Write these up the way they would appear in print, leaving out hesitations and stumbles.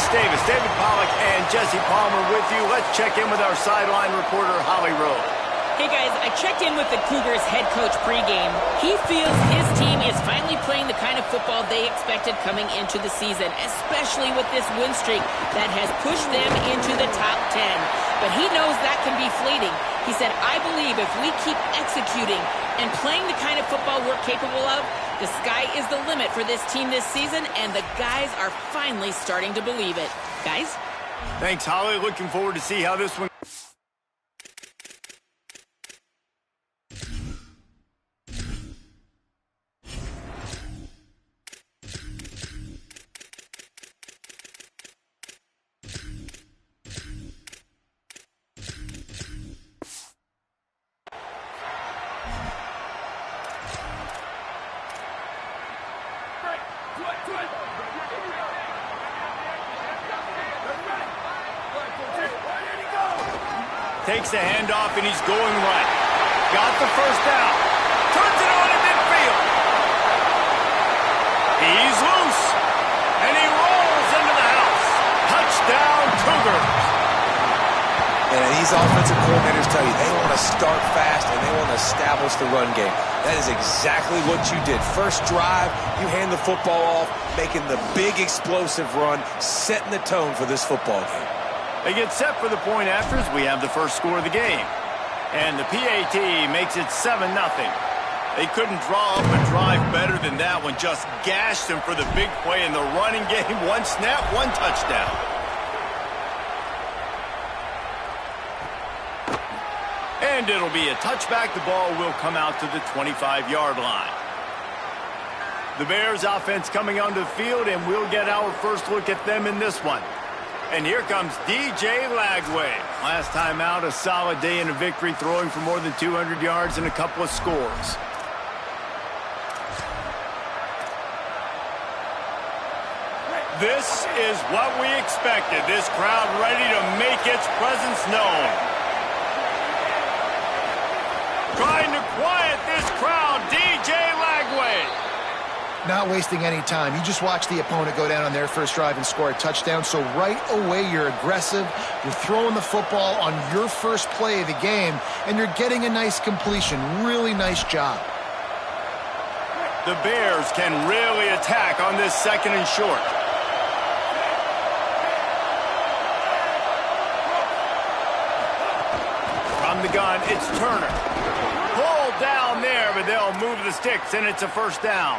Davis, David Pollack, and Jesse Palmer with you. Let's check in with our sideline reporter, Holly Rowe. Hey guys, I checked in with the Cougars head coach pregame. He feels his team is finally playing the kind of football they expected coming into the season, especially with this win streak that has pushed them into the top 10. But he knows that can be fleeting. He said, I believe if we keep executing and playing the kind of football we're capable of, the sky is the limit for this team this season, and the guys are finally starting to believe it. Guys? Thanks, Holly. Looking forward to see how this one... Takes the handoff, and he's going right. Got the first down. Turns it on in midfield. He's loose. And he rolls into the house. Touchdown, Cougars. And these offensive coordinators tell you they want to start fast and they want to establish the run game. That is exactly what you did. First drive, you hand the football off, making the big explosive run, setting the tone for this football game. They get set for the point after as we have the first score of the game. And the PAT makes it 7-0. They couldn't draw up a drive better than that one. Just gashed them for the big play in the running game. One snap, one touchdown. And it'll be a touchback. The ball will come out to the 25-yard line. The Bears offense coming onto the field, and we'll get our first look at them in this one. And here comes DJ Lagway. Last time out, a solid day in a victory, throwing for more than 200 yards and a couple of scores. This is what we expected. This crowd ready to make its presence known. Trying to quiet this crowd, DJ Lagway. Not wasting any time. You just watch the opponent go down on their first drive and score a touchdown. So right away, you're aggressive. You're throwing the football on your first play of the game, and you're getting a nice completion. Really nice job. The Bears can really attack on this second and short. From the gun, it's Turner. Pulled down there, but they'll move the sticks, and it's a first down.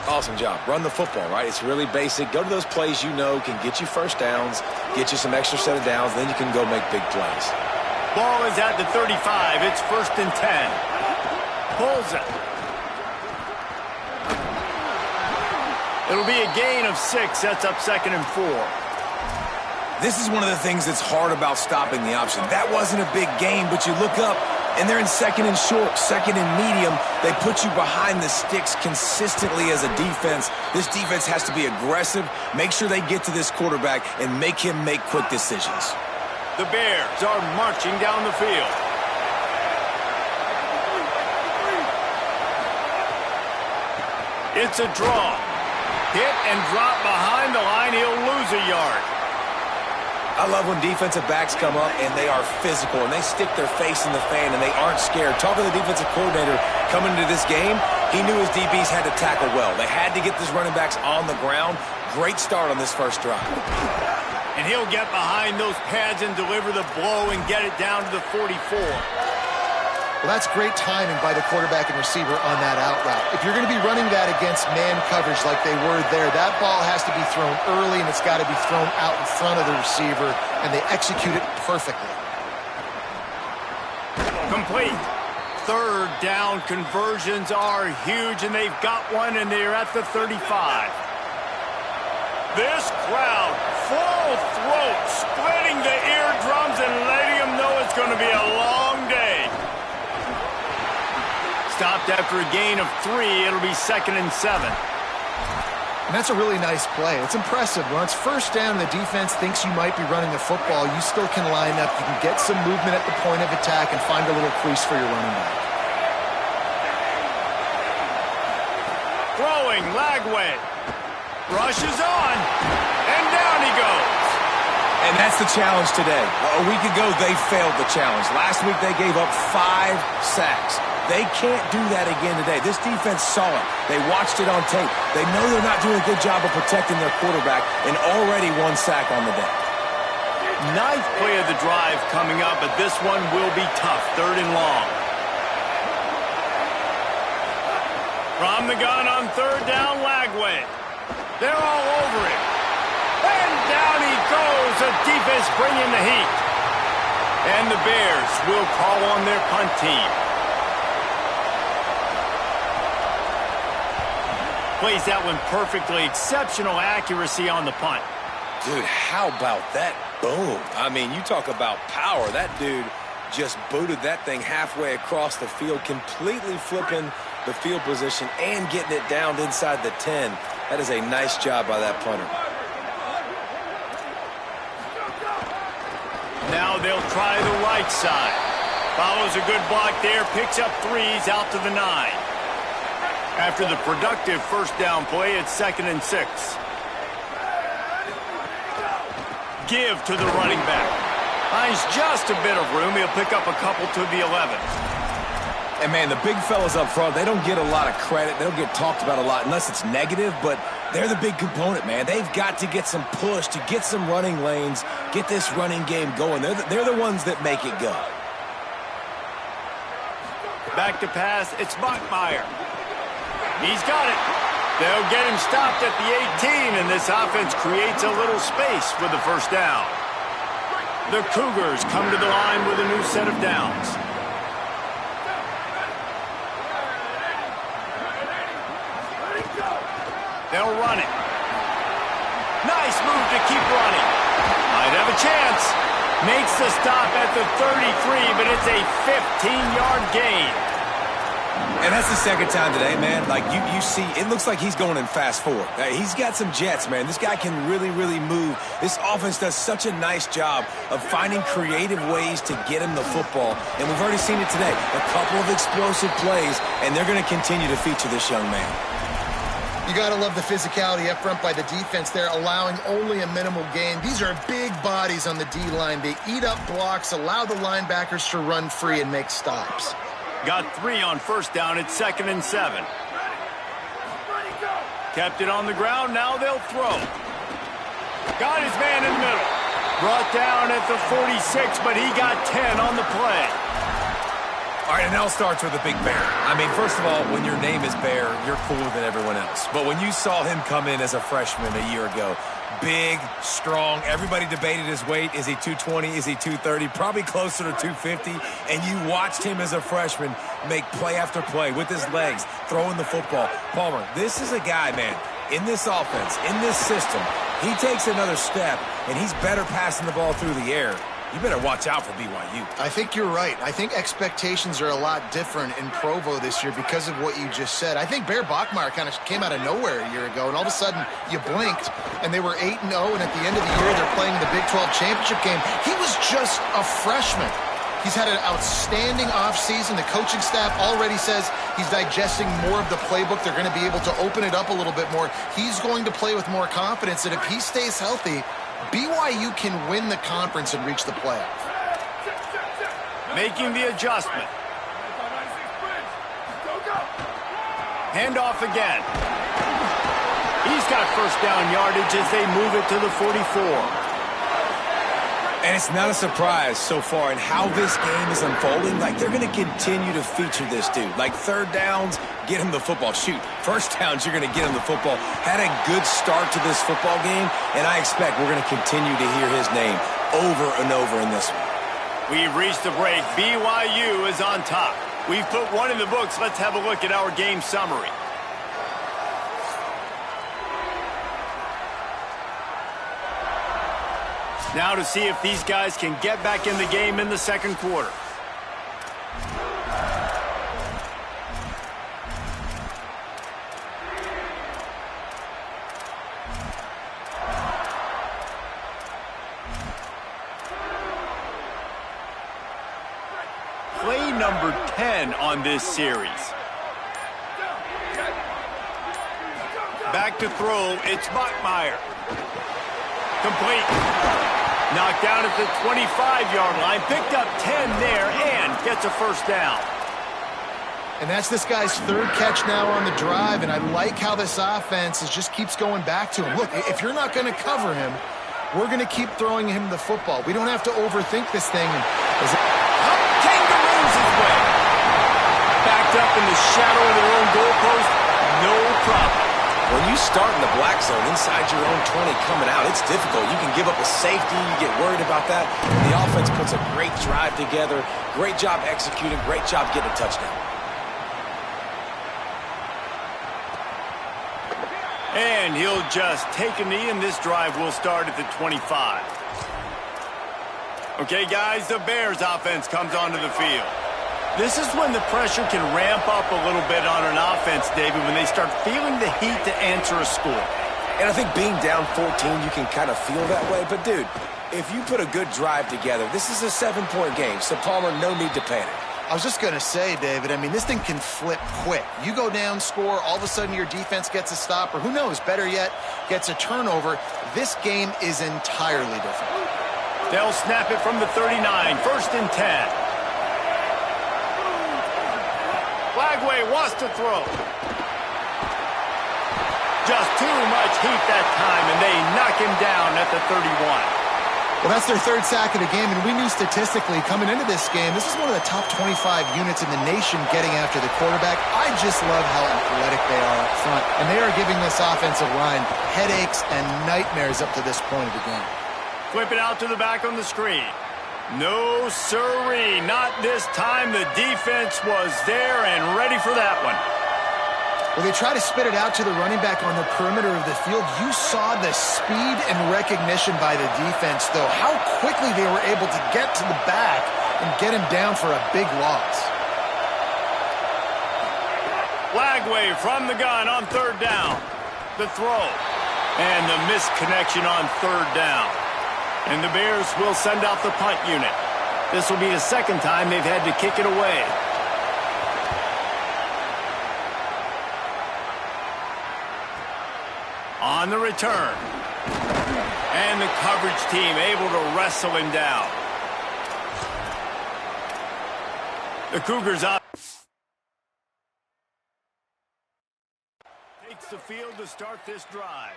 Awesome job. Run the football, right? It's really basic. Go to those plays you know can get you first downs, get you some extra set of downs, then you can go make big plays. Ball is at the 35. It's 1st and 10. Pulls it. It'll be a gain of 6. That's up 2nd and 4. This is one of the things that's hard about stopping the option. That wasn't a big gain, but you look up, and they're in 2nd and short, 2nd and medium. They put you behind the sticks consistently as a defense. This defense has to be aggressive, make sure they get to this quarterback, and make him make quick decisions. The Bears are marching down the field. It's a draw. Hit and drop behind the line. He'll lose a yard. I love when defensive backs come up and they are physical and they stick their face in the fan and they aren't scared. Talking to the defensive coordinator coming into this game, he knew his DBs had to tackle well. They had to get these running backs on the ground. Great start on this first drive. And he'll get behind those pads and deliver the blow and get it down to the 44. Well, that's great timing by the quarterback and receiver on that out route. If you're going to be running that against man coverage like they were there, that ball has to be thrown early, and it's got to be thrown out in front of the receiver, and they execute it perfectly. Complete. 3rd down conversions are huge, and they've got one, and they're at the 35. This crowd, full throat, splitting the eardrums and letting them know it's going to be a long day. Stopped after a gain of 3. It'll be 2nd and 7. And that's a really nice play. It's impressive. When it's first down, the defense thinks you might be running the football. You still can line up. You can get some movement at the point of attack and find a little crease for your running back. Throwing, Lagway. Rushes on. And And that's the challenge today. A week ago, they failed the challenge. Last week, they gave up 5 sacks. They can't do that again today. This defense saw it. They watched it on tape. They know they're not doing a good job of protecting their quarterback, and already 1 sack on the day. 9th play of the drive coming up, but this one will be tough. 3rd and long. From the gun on 3rd down, Lagway. They're all over it. And down he goes. The defense bringing the heat. And the Bears will call on their punt team. Plays that one perfectly. Exceptional accuracy on the punt. Dude, how about that boom? I mean, you talk about power. That dude just booted that thing halfway across the field, completely flipping the field position and getting it down inside the 10. That is a nice job by that punter. Now they'll try the right side. Follows a good block there, picks up 3s out to the 9. After the productive 1st down play, it's 2nd and 6. Give to the running back. Finds just a bit of room. He'll pick up a couple to the 11. And, man, the big fellas up front, they don't get a lot of credit. They don't get talked about a lot unless it's negative, but they're the big component, man. They've got to get some push, to get some running lanes, get this running game going. They're the ones that make it go. Back to pass, it's Bachmeier. He's got it. They'll get him stopped at the 18, and this offense creates a little space for the 1st down. The Cougars come to the line with a new set of downs. They'll run it. Nice move to keep running. Might have a chance. Makes the stop at the 33, but it's a 15-yard gain. And that's the 2nd time today, man. Like, you see, it looks like he's going in fast forward. He's got some jets, man. This guy can really, really move. This offense does such a nice job of finding creative ways to get him the football. And we've already seen it today. A couple of explosive plays, and they're going to continue to feature this young man. You got to love the physicality up front by the defense there, allowing only a minimal gain. These are big bodies on the D-line. They eat up blocks, allow the linebackers to run free and make stops. Got 3 on 1st down. It's 2nd and 7. Kept it on the ground. Now they'll throw. Got his man in the middle. Brought down at the 46, but he got 10 on the play. All right, and it all starts with a big Bear. I mean, first of all, when your name is Bear, you're cooler than everyone else. But when you saw him come in as a freshman a year ago, big, strong, everybody debated his weight. Is he 220? Is he 230? Probably closer to 250. And you watched him as a freshman make play after play with his legs, throwing the football. Palmer, this is a guy, man, in this offense, in this system, he takes another step, and he's better passing the ball through the air. You better watch out for BYU. I think you're right. I think expectations are a lot different in Provo this year because of what you just said. I think Bear Bachmeier kind of came out of nowhere a year ago, and all of a sudden you blinked, and they were 8-0, and at the end of the year they're playing the Big 12 championship game. He was just a freshman. He's had an outstanding offseason. The coaching staff already says he's digesting more of the playbook. They're going to be able to open it up a little bit more. He's going to play with more confidence, and if he stays healthy, BYU can win the conference and reach the playoff. Making the adjustment. Handoff again. He's got 1st down yardage as they move it to the 44. And it's not a surprise so far in how this game is unfolding. Like, they're going to continue to feature this dude. Like, 3rd downs, get him the football. Shoot, 1st downs, you're going to get him the football. Had a good start to this football game, and I expect we're going to continue to hear his name over and over in this one. We've reached the break. BYU is on top. We've put one in the books. Let's have a look at our game summary. Now to see if these guys can get back in the game in the 2nd quarter. Play number 10 on this series. Back to throw, it's Bachmeier. Complete. Knocked down at the 25-yard line, picked up 10 there, and gets a first down. And that's this guy's third catch now on the drive, and I like how this offense just keeps going back to him. Look, if you're not going to cover him, we're going to keep throwing him the football. We don't have to overthink this thing. Kangaroos his way. Backed up in the shadow of their own goalpost, no problem. When you start in the black zone inside your own 20 coming out, it's difficult. You can give up a safety. You get worried about that. The offense puts a great drive together. Great job executing. Great job getting a touchdown. And he'll just take a knee, and this drive will start at the 25. Okay, guys, the Bears offense comes onto the field. This is when the pressure can ramp up a little bit on an offense, David, when they start feeling the heat to answer a score. And I think being down 14, you can kind of feel that way. But, dude, if you put a good drive together, this is a 7-point game. So, Palmer, no need to panic. I was just going to say, David, I mean, this thing can flip quick. You go down, score, all of a sudden your defense gets a stop, or who knows, better yet, gets a turnover. This game is entirely different. They'll snap it from the 39, 1st and 10. Flagway wants to throw. Just too much heat that time, and they knock him down at the 31. Well, that's their third sack of the game, and we knew statistically coming into this game, this is one of the top 25 units in the nation getting after the quarterback. I just love how athletic they are up front, and they are giving this offensive line headaches and nightmares up to this point of the game. Flip it out to the back on the screen. No, sirree, not this time. The defense was there and ready for that one. Well, they try to spit it out to the running back on the perimeter of the field. You saw the speed and recognition by the defense, though. How quickly they were able to get to the back and get him down for a big loss. Flagway from the gun on 3rd down. The throw. And the misconnection on 3rd down. And the Bears will send out the punt unit. This will be the second time they've had to kick it away. On the return. And the coverage team able to wrestle him down. The Cougars up. Takes the field to start this drive.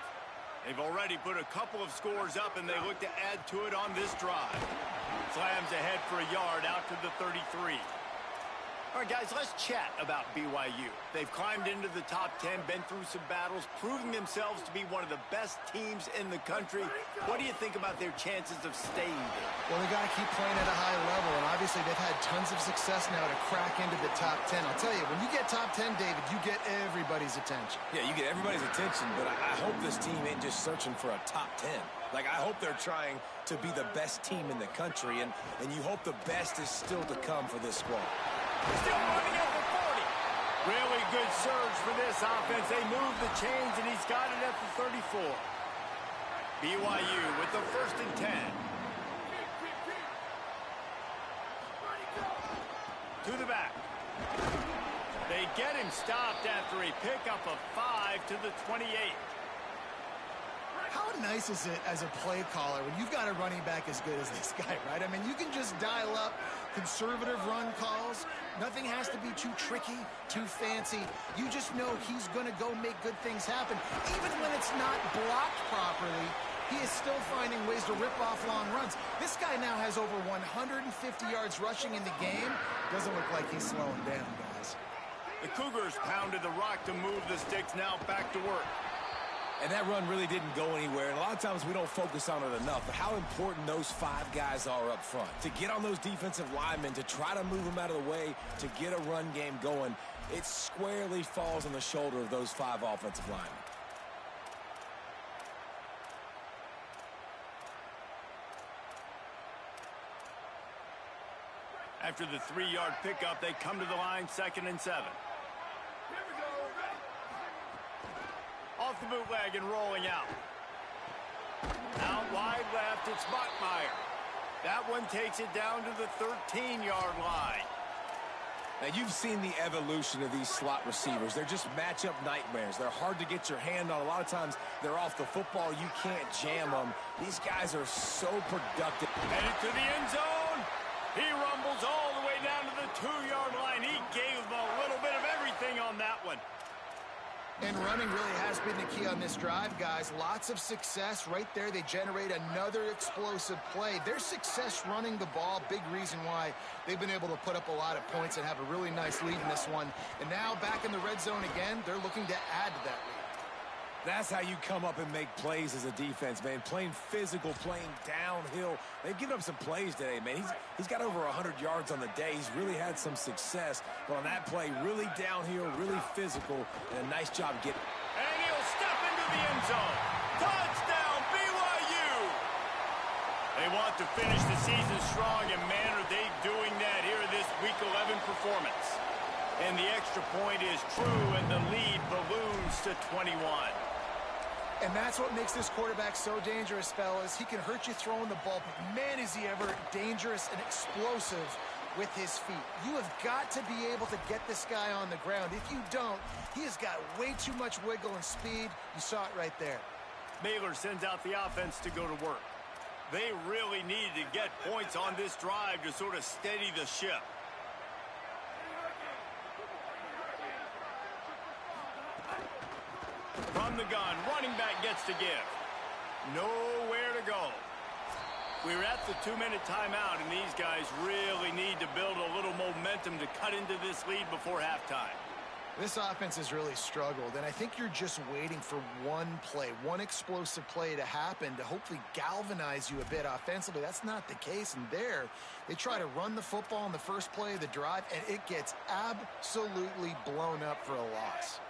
They've already put a couple of scores up, and they look to add to it on this drive. Slams ahead for a yard out to the 33. All right, guys, let's chat about BYU. They've climbed into the top 10, been through some battles, proving themselves to be one of the best teams in the country. What do you think about their chances of staying there? Well, they got to keep playing at a high level, and obviously they've had tons of success now to crack into the top 10. I'll tell you, when you get top 10, David, you get everybody's attention. Yeah, you get everybody's attention, but I hope this team ain't just searching for a top 10. Like, I hope they're trying to be the best team in the country, and you hope the best is still to come for this squad. Still running at the 40. Really good surge for this offense. They move the chains, and he's got it at the 34. BYU with the 1st and 10. To the back. They get him stopped after a pickup of 5 to the 28. How nice is it as a play caller when you've got a running back as good as this guy, right? I mean, you can just dial up conservative run calls. Nothing has to be too tricky, too fancy. You just know he's going to go make good things happen. Even when it's not blocked properly, he is still finding ways to rip off long runs. This guy now has over 150 yards rushing in the game. Doesn't look like he's slowing down, guys. The Cougars pounded the rock to move the sticks, now back to work. And that run really didn't go anywhere. And a lot of times we don't focus on it enough. But how important those 5 guys are up front. To get on those defensive linemen, to try to move them out of the way, to get a run game going, it squarely falls on the shoulder of those 5 offensive linemen. After the 3-yard pickup, they come to the line, 2nd and 7. Off the bootleg and rolling out. Out wide left, it's Bachmeier. That one takes it down to the 13-yard line. Now, you've seen the evolution of these slot receivers. They're just matchup nightmares. They're hard to get your hand on. A lot of times, they're off the football. You can't jam them. These guys are so productive. Headed to the end zone. He rumbles all the way down to the 2-yard line. He gave them a little bit of everything on that one. And running really has been the key on this drive, guys. Lots of success right there. They generate another explosive play. Their success running the ball, big reason why they've been able to put up a lot of points and have a really nice lead in this one. And now back in the red zone again, they're looking to add to that lead. That's how you come up and make plays as a defense, man. Playing physical, playing downhill. They've given up some plays today, man. He's got over 100 yards on the day. He's really had some success. But on that play, really downhill, really physical, and a nice job getting. And he'll step into the end zone. Touchdown, BYU! They want to finish the season strong, and man, are they doing that here in this Week 11 performance. And the extra point is true, and the lead balloons to 21. And that's what makes this quarterback so dangerous, fellas. He can hurt you throwing the ball, but man, is he ever dangerous and explosive with his feet. You have got to be able to get this guy on the ground. If you don't, he has got way too much wiggle and speed. You saw it right there. Baylor sends out the offense to go to work. They really needed to get points on this drive to sort of steady the ship. From the gun, running back gets to give. Nowhere to go. We're at the 2-minute timeout, and these guys really need to build a little momentum to cut into this lead before halftime. This offense has really struggled, and I think you're just waiting for one play, one explosive play to happen to hopefully galvanize you a bit offensively. That's not the case, and there, they try to run the football in the first play of the drive, and it gets absolutely blown up for a loss.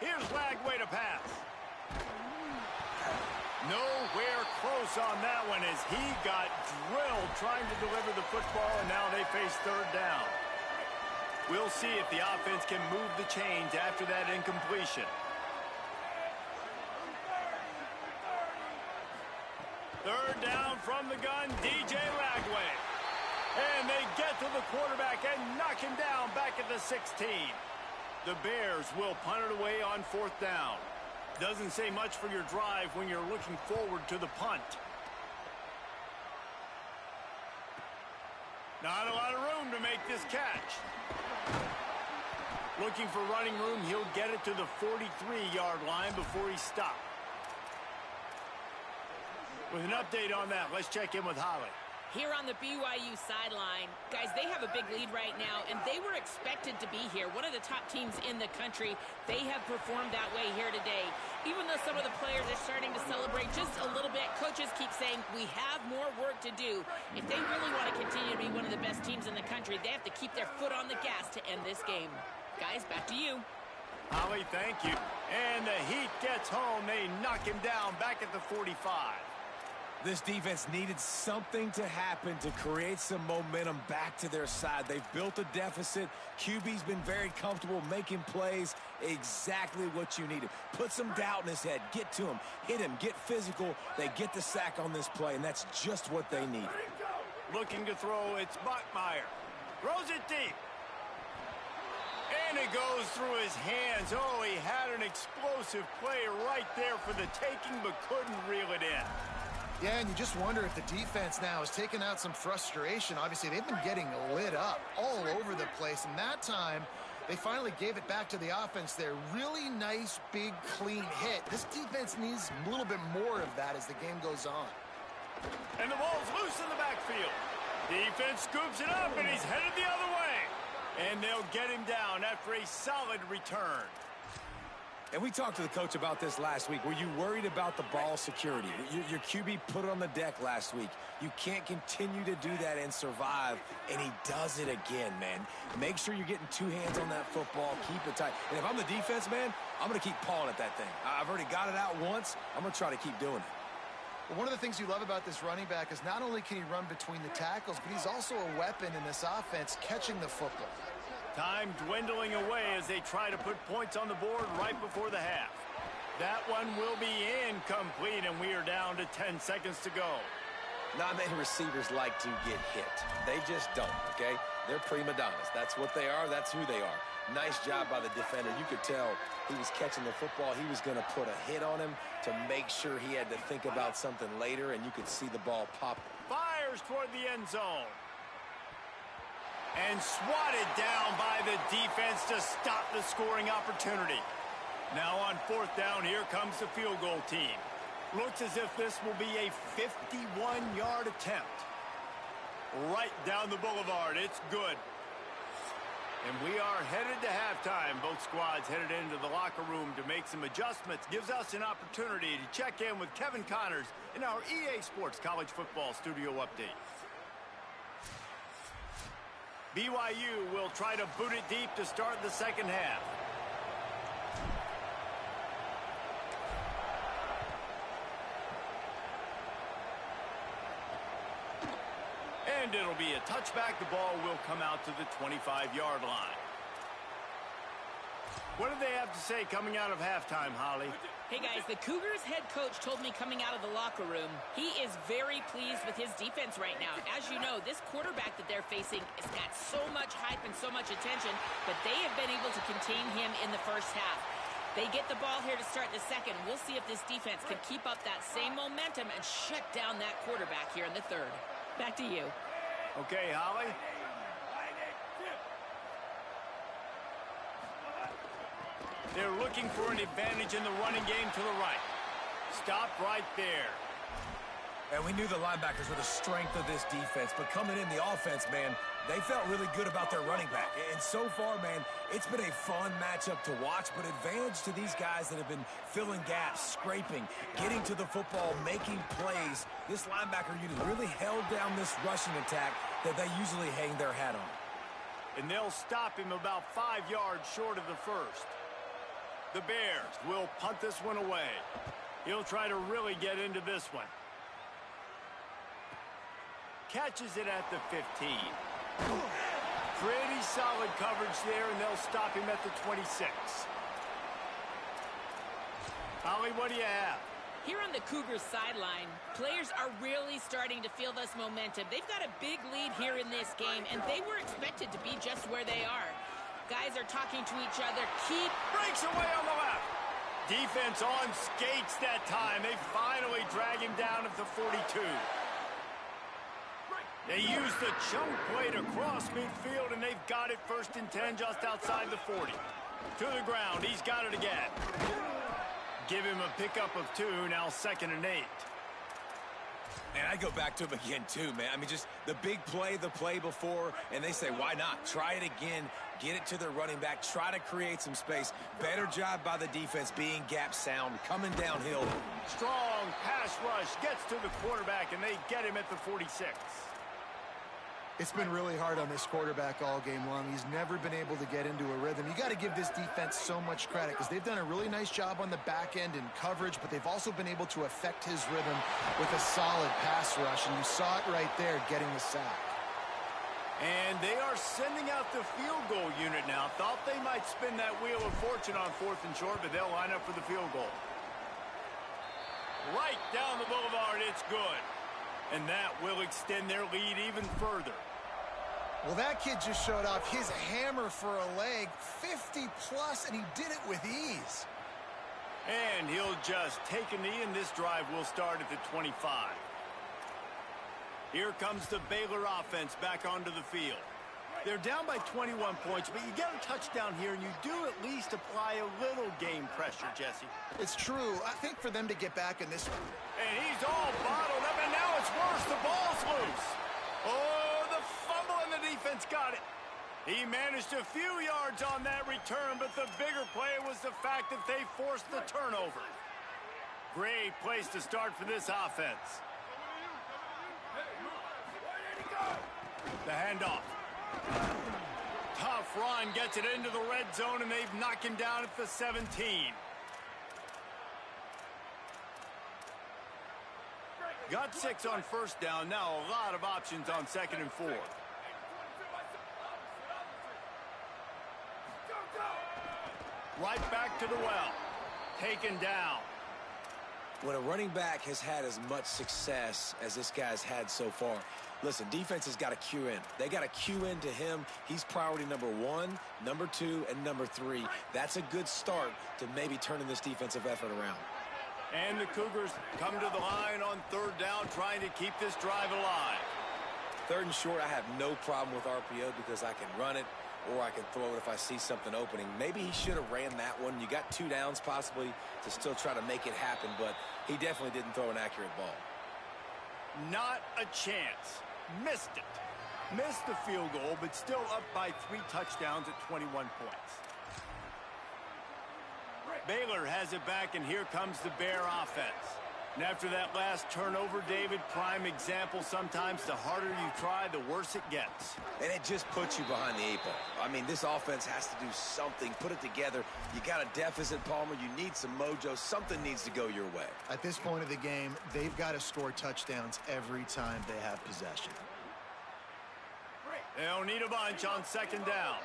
Here's Lagway to pass. Nowhere close on that one as he got drilled trying to deliver the football, and now they face third down. We'll see if the offense can move the chains after that incompletion. Third down from the gun, DJ Lagway. And they get to the quarterback and knock him down back at the 16. The Bears will punt it away on fourth down. Doesn't say much for your drive when you're looking forward to the punt. Not a lot of room to make this catch. Looking for running room, he'll get it to the 43-yard line before he stopped. With an update on that, let's check in with Holly. Here on the BYU sideline, guys, they have a big lead right now, and they were expected to be here. One of the top teams in the country. They have performed that way here today. Even though some of the players are starting to celebrate just a little bit, coaches keep saying, we have more work to do. If they really want to continue to be one of the best teams in the country, they have to keep their foot on the gas to end this game. Guys, back to you. Holly, thank you. And the Heat gets home. They knock him down back at the 45. This defense needed something to happen to create some momentum back to their side. They've built a deficit. QB's been very comfortable making plays. Exactly what you needed. Put some doubt in his head. Get to him. Hit him. Get physical. They get the sack on this play, and that's just what they need. Looking to throw, it's Bachmeier. Throws it deep. And it goes through his hands. Oh, he had an explosive play right there for the taking, but couldn't reel it in. Yeah, and you just wonder if the defense now has taken out some frustration. Obviously, they've been getting lit up all over the place, and that time, they finally gave it back to the offense there. Really nice, big, clean hit. This defense needs a little bit more of that as the game goes on. And the ball's loose in the backfield. Defense scoops it up, and he's headed the other way. And they'll get him down after a solid return. And we talked to the coach about this last week. Were you worried about the ball security? Your QB put it on the deck last week. You can't continue to do that and survive, and he does it again, man. Make sure you're getting two hands on that football. Keep it tight. And if I'm the defense, man, I'm going to keep pawing at that thing. I've already got it out once. I'm going to try to keep doing it. Well, one of the things you love about this running back is not only can he run between the tackles, but he's also a weapon in this offense catching the football. Time dwindling away as they try to put points on the board right before the half. That one will be incomplete, and we are down to 10 seconds to go. Not many receivers like to get hit. They just don't, okay? They're prima donnas. That's what they are. That's who they are. Nice job by the defender. You could tell he was catching the football. He was going to put a hit on him to make sure he had to think about something later, and you could see the ball pop. Fires toward the end zone. And swatted down by the defense to stop the scoring opportunity. Now on 4th down, here comes the field goal team. Looks as if this will be a 51-yard attempt. Right down the boulevard. It's good. And we are headed to halftime. Both squads headed into the locker room to make some adjustments. Gives us an opportunity to check in with Kevin Connors in our EA Sports College Football Studio Update. BYU will try to boot it deep to start the second half. And it'll be a touchback. The ball will come out to the 25-yard line. What do they have to say coming out of halftime, Holly? Hey, guys, the Cougars head coach told me coming out of the locker room, he is very pleased with his defense right now. As you know, this quarterback that they're facing has got so much hype and so much attention, but they have been able to contain him in the first half. They get the ball here to start the second. We'll see if this defense can keep up that same momentum and shut down that quarterback here in the third. Back to you. Okay, Holly. They're looking for an advantage in the running game to the right. Stop right there. And we knew the linebackers were the strength of this defense, but coming in the offense, man, they felt really good about their running back. And so far, man, it's been a fun matchup to watch, but advantage to these guys that have been filling gaps, scraping, getting to the football, making plays. This linebacker unit really held down this rushing attack that they usually hang their hat on. And they'll stop him about 5 yards short of the first. The Bears will punt this one away. He'll try to really get into this one. Catches it at the 15. Pretty solid coverage there, and they'll stop him at the 26. Holly, what do you have? Here on the Cougars sideline, players are really starting to feel this momentum. They've got a big lead here in this game, and they were expected to be just where they are. Guys are talking to each other. Breaks away on the left. Defense on skates that time. They finally drag him down at the 42. They use the chunk play to cross midfield, and they've got it 1st and 10 just outside the 40. To the ground. He's got it again. Give him a pickup of 2. Now 2nd and 8. And I go back to him again, too, man. I mean, just the big play, the play before, and they say, why not? Try it again, get it to their running back, try to create some space. Better job by the defense being gap sound, coming downhill. Strong pass rush gets to the quarterback, and they get him at the 46. It's been really hard on this quarterback all game long. He's never been able to get into a rhythm. You got to give this defense so much credit because they've done a really nice job on the back end in coverage, but they've also been able to affect his rhythm with a solid pass rush, and you saw it right there getting the sack. And they are sending out the field goal unit now. Thought they might spin that wheel of fortune on 4th and short, but they'll line up for the field goal. Right down the boulevard, it's good. And that will extend their lead even further. Well, that kid just showed off his hammer for a leg, 50-plus, and he did it with ease. And he'll just take a knee, and this drive will start at the 25. Here comes the Baylor offense back onto the field. They're down by 21 points, but you get a touchdown here, and you do at least apply a little game pressure, Jesse. It's true. I think for them to get back in this one. And he's all bottled up, and now it's worse. The ball's loose. Oh, the fumble, and the defense got it. He managed a few yards on that return, but the bigger play was the fact that they forced the turnover. Great place to start for this offense. The handoff. Tough run gets it into the red zone, and they've knocked him down at the 17. Got 6 on 1st down. Now a lot of options on 2nd and 4. Right back to the well. Taken down. When a running back has had as much success as this guy's had so far, listen, defense has got to cue in. They got to cue in to him. He's priority number 1, number 2, and number 3. That's a good start to maybe turning this defensive effort around. And the Cougars come to the line on 3rd down, trying to keep this drive alive. 3rd and short, I have no problem with RPO because I can run it or I can throw it if I see something opening. Maybe he should have ran that one. You got 2 downs possibly to still try to make it happen, but he definitely didn't throw an accurate ball. Not a chance. Missed it. Missed the field goal, but still up by 3 touchdowns at 21 points. Baylor has it back, and here comes the Bear offense. And after that last turnover, David, prime example, sometimes the harder you try, the worse it gets. And it just puts you behind the 8 ball. I mean, this offense has to do something, put it together. You got a deficit, Palmer. You need some mojo. Something needs to go your way. At this point of the game, they've got to score touchdowns every time they have possession. They'll need a bunch on 2nd down.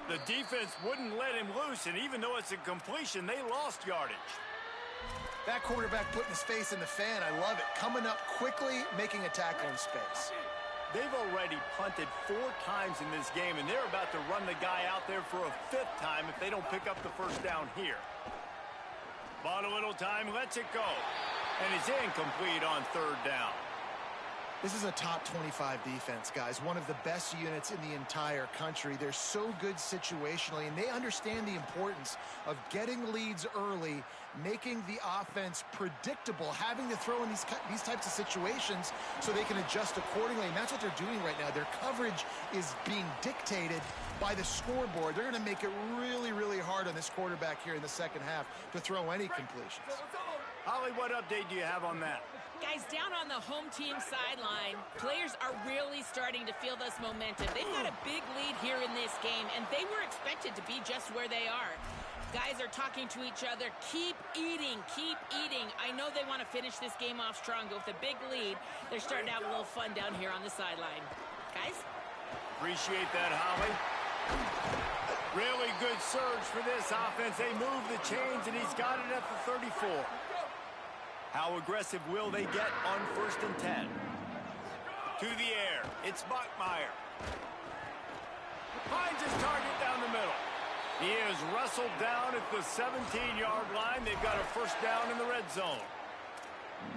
The defense wouldn't let him loose, and even though it's a completion, they lost yardage. That quarterback putting his face in the fan, I love it. Coming up quickly, making a tackle in space. They've already punted 4 times in this game, and they're about to run the guy out there for a 5th time if they don't pick up the 1st down here. Bought a little time, lets it go. And it's incomplete on 3rd down. This is a top 25 defense, guys. One of the best units in the entire country. They're so good situationally, and they understand the importance of getting leads early, making the offense predictable, having to throw in these types of situations so they can adjust accordingly. And that's what they're doing right now. Their coverage is being dictated by the scoreboard. They're going to make it really, really hard on this quarterback here in the 2nd half to throw any completions. Holly, what update do you have on that? Guys, down on the home team sideline, players are really starting to feel this momentum. They've got a big lead here in this game, and they were expected to be just where they are. Guys are talking to each other. Keep eating, keep eating. I know they want to finish this game off strong, but with a big lead, they're starting to have a little fun down here on the sideline. Guys? Appreciate that, Holly. Really good surge for this offense. They move the chains, and he's got it at the 34. How aggressive will they get on 1st and 10? To the air. It's Bachmeier. Finds his target down the middle. He is wrestled down at the 17-yard line. They've got a 1st down in the red zone.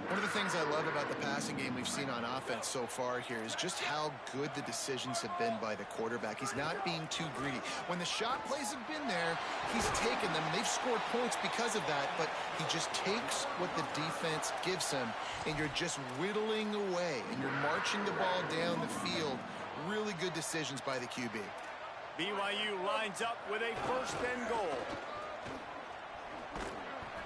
One of the things I love about the passing game we've seen on offense so far here is just how good the decisions have been by the quarterback. He's not being too greedy. When the shot plays have been there, he's taken them. They've scored points because of that, but he just takes what the defense gives him, and you're just whittling away, and you're marching the ball down the field. Really good decisions by the QB. BYU lines up with a 1st and goal.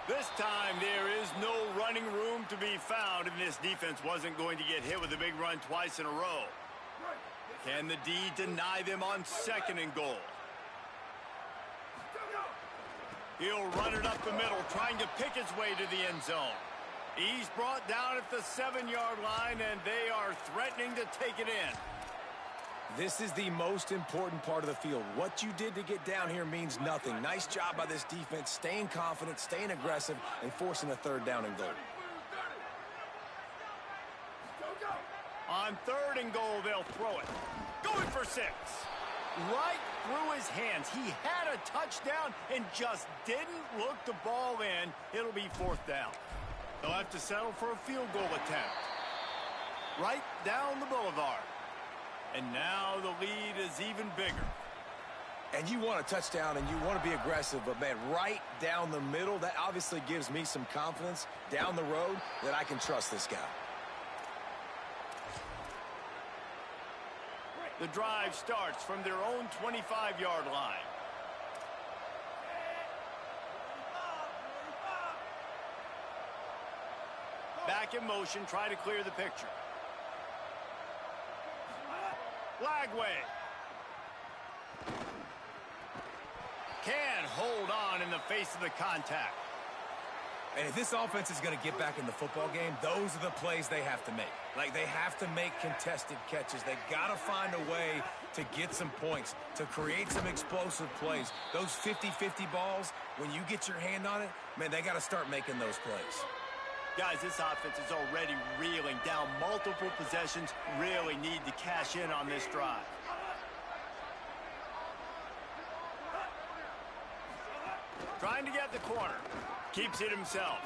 This time there is no running room to be found, and this defense wasn't going to get hit with a big run twice in a row. Can the D deny them on 2nd and goal? He'll run it up the middle, trying to pick his way to the end zone. He's brought down at the 7-yard line, and they are threatening to take it in. This is the most important part of the field. What you did to get down here means nothing. Nice job by this defense, staying confident, staying aggressive, and forcing a 3rd down and goal. On 3rd and goal, they'll throw it. Going for 6. Right through his hands. He had a touchdown and just didn't look the ball in. It'll be 4th down. They'll have to settle for a field goal attempt. Right down the boulevard. And now the lead is even bigger. And you want a touchdown and you want to be aggressive, but, man, right down the middle, that obviously gives me some confidence down the road that I can trust this guy. The drive starts from their own 25-yard line. Back in motion, try to clear the picture. Lagway. Can hold on in the face of the contact. And if this offense is going to get back in the football game, those are the plays they have to make. Like, they have to make contested catches. They got to find a way to get some points, to create some explosive plays. Those 50-50 balls, when you get your hand on it, man, they got to start making those plays. Guys, this offense is already reeling down multiple possessions. Really need to cash in on this drive. Trying to get the corner. Keeps it himself.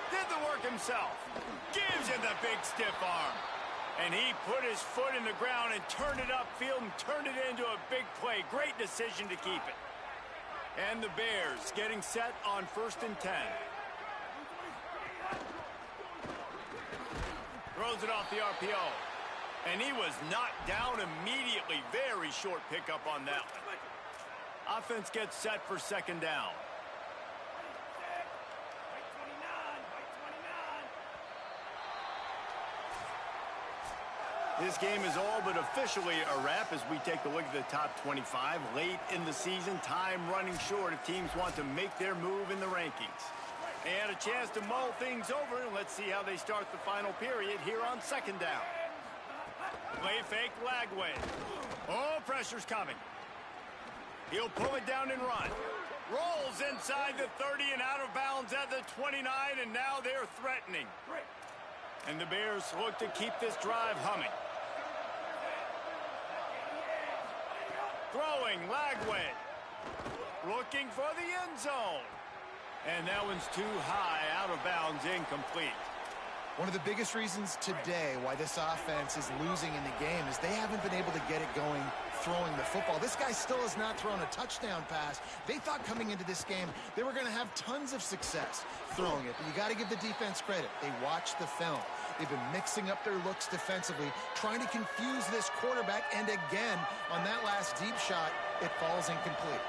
Did the work himself. Gives him the big stiff arm. And he put his foot in the ground and turned it upfield and turned it into a big play. Great decision to keep it. And the Bears getting set on 1st and 10. Throws it off the RPO. And he was knocked down immediately. Very short pickup on that one. Offense gets set for 2nd down. This game is all but officially a wrap as we take a look at the top 25. Late in the season, time running short if teams want to make their move in the rankings. And a chance to mull things over, and let's see how they start the final period here on 2nd down. Play fake Lagway. Oh, pressure's coming. He'll pull it down and run. Rolls inside the 30 and out of bounds at the 29, and now they're threatening. And the Bears look to keep this drive humming. Throwing, Lagway. Looking for the end zone. And that one's too high, out of bounds, incomplete. One of the biggest reasons today why this offense is losing in the game is they haven't been able to get it going throwing the football. This guy still has not thrown a touchdown pass. They thought coming into this game they were going to have tons of success throwing it. But you got to give the defense credit. They watched the film. They've been mixing up their looks defensively, trying to confuse this quarterback. And again, on that last deep shot, it falls incomplete.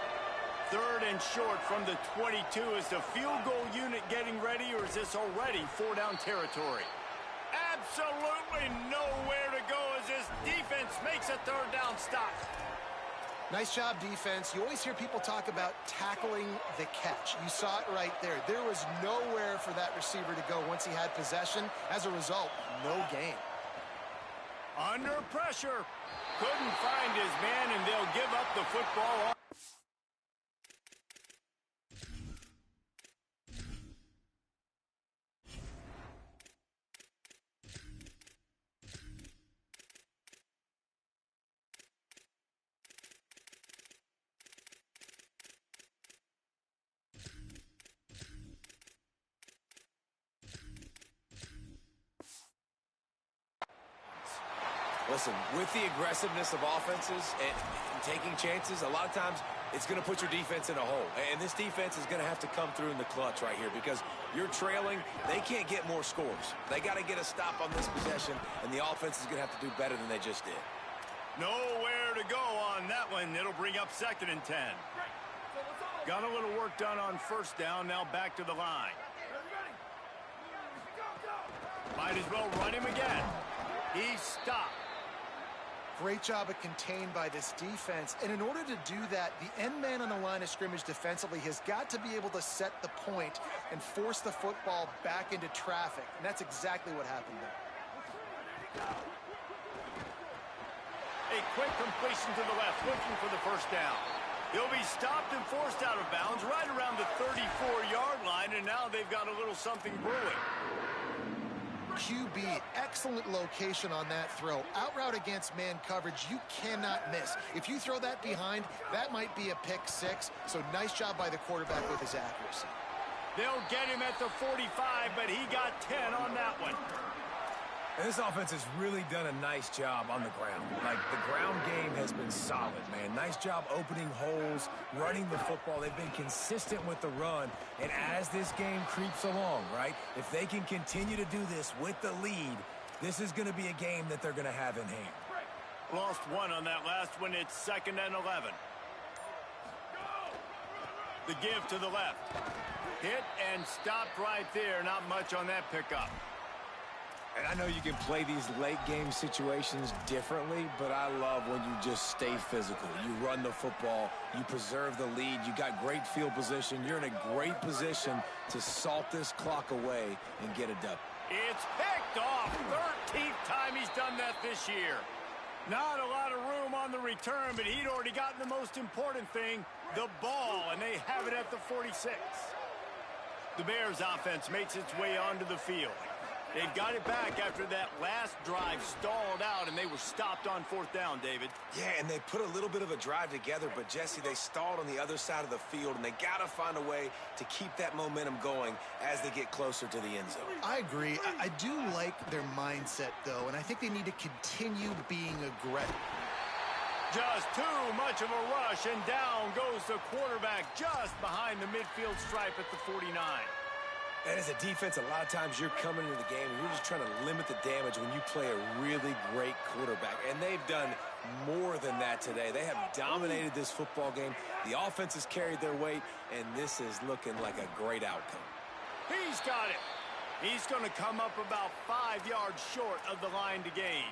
3rd and short from the 22. Is the field goal unit getting ready, or is this already 4-down territory? Absolutely nowhere to go as this defense makes a 3rd down stop. Nice job, defense. You always hear people talk about tackling the catch. You saw it right there. There was nowhere for that receiver to go once he had possession. As a result, no gain. Under pressure. Couldn't find his man, and they'll give up the football. Listen, with the aggressiveness of offenses and taking chances, a lot of times it's going to put your defense in a hole. And this defense is going to have to come through in the clutch right here because you're trailing. They can't get more scores. They got to get a stop on this possession, and the offense is going to have to do better than they just did. Nowhere to go on that one. It'll bring up 2nd and 10. Got a little work done on 1st down. Now back to the line. Might as well run him again. He's stopped. Great job of contained by this defense. And in order to do that, the end man on the line of scrimmage defensively has got to be able to set the point and force the football back into traffic. And that's exactly what happened there. A quick completion to the left, looking for the 1st down. He'll be stopped and forced out of bounds right around the 34-yard line, and now they've got a little something brewing. QB, excellent location on that throw. Out route against man coverage, you cannot miss. If you throw that behind, that might be a pick 6. So nice job by the quarterback with his accuracy. They'll get him at the 45, but he got 10 on that one. And this offense has really done a nice job on the ground. Like, the ground game has been solid, man. Nice job opening holes, running the football. They've been consistent with the run. And as this game creeps along, right, if they can continue to do this with the lead, this is going to be a game that they're going to have in hand. Lost one on that last one. It's 2nd and 11. The give to the left. Hit and stopped right there. Not much on that pickup. And I know you can play these late-game situations differently, but I love when you just stay physical. You run the football, you preserve the lead, you got great field position, you're in a great position to salt this clock away and get a dub. It's picked off. 13th time he's done that this year. Not a lot of room on the return, but he'd already gotten the most important thing, the ball, and they have it at the 46. The Bears offense makes its way onto the field. They've got it back after that last drive stalled out, and they were stopped on 4th down, David. Yeah, and they put a little bit of a drive together, but, Jesse, they stalled on the other side of the field, and they got to find a way to keep that momentum going as they get closer to the end zone. I agree. I do like their mindset, though, and I think they need to continue being aggressive. Just too much of a rush, and down goes the quarterback just behind the midfield stripe at the 49. And as a defense, a lot of times you're coming into the game and you're just trying to limit the damage when you play a really great quarterback. And they've done more than that today. They have dominated this football game. The offense has carried their weight, and this is looking like a great outcome. He's got it. He's going to come up about 5 yards short of the line to gain.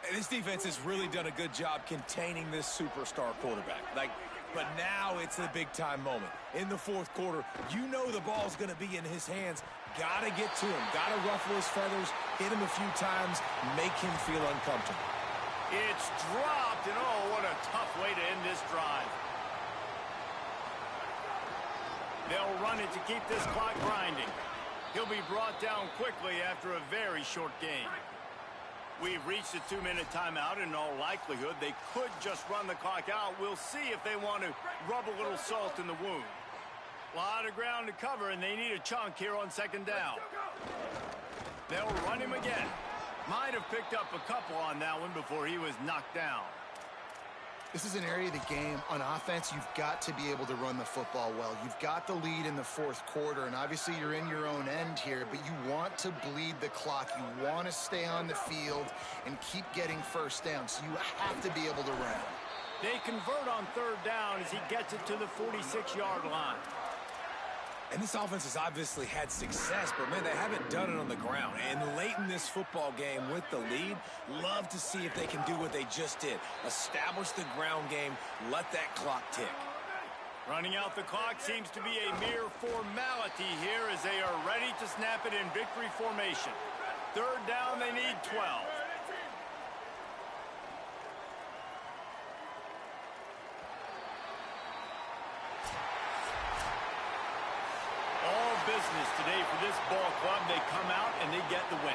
And this defense has really done a good job containing this superstar quarterback. But now it's the big-time moment. In the 4th quarter, you know the ball's going to be in his hands. Got to get to him. Got to ruffle his feathers, hit him a few times, make him feel uncomfortable. It's dropped, and oh, what a tough way to end this drive. They'll run it to keep this clock grinding. He'll be brought down quickly after a very short game. We've reached a 2-minute timeout. In all likelihood, they could just run the clock out. We'll see if they want to rub a little salt in the wound. A lot of ground to cover, and they need a chunk here on 2nd down. They'll run him again. Might have picked up a couple on that one before he was knocked down. This is an area of the game on offense you've got to be able to run the football well. You've got the lead in the 4th quarter, and obviously you're in your own end here, but you want to bleed the clock. You want to stay on the field and keep getting 1st down, so you have to be able to run. They convert on 3rd down as he gets it to the 46-yard line. And this offense has obviously had success, but, man, they haven't done it on the ground. And late in this football game with the lead, love to see if they can do what they just did. Establish the ground game, let that clock tick. Running out the clock seems to be a mere formality here as they are ready to snap it in victory formation. 3rd down, they need 12. Business today for this ball club. They come out and they get the win.